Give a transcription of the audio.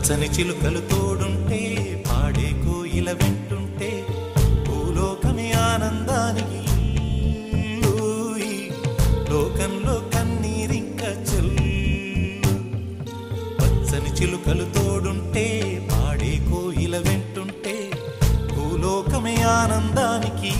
పచ్చని చిలుకలు తోడుంటే పాడే కోయిల వెంటుంటే భూలోకమే ఆనందానికి లోకంలో కన్నీరింక చెల్లు. పచ్చని చిలుకలు తోడుంటే పాడే కోయిల వెంటుంటే భూలోకమే ఆనందానికి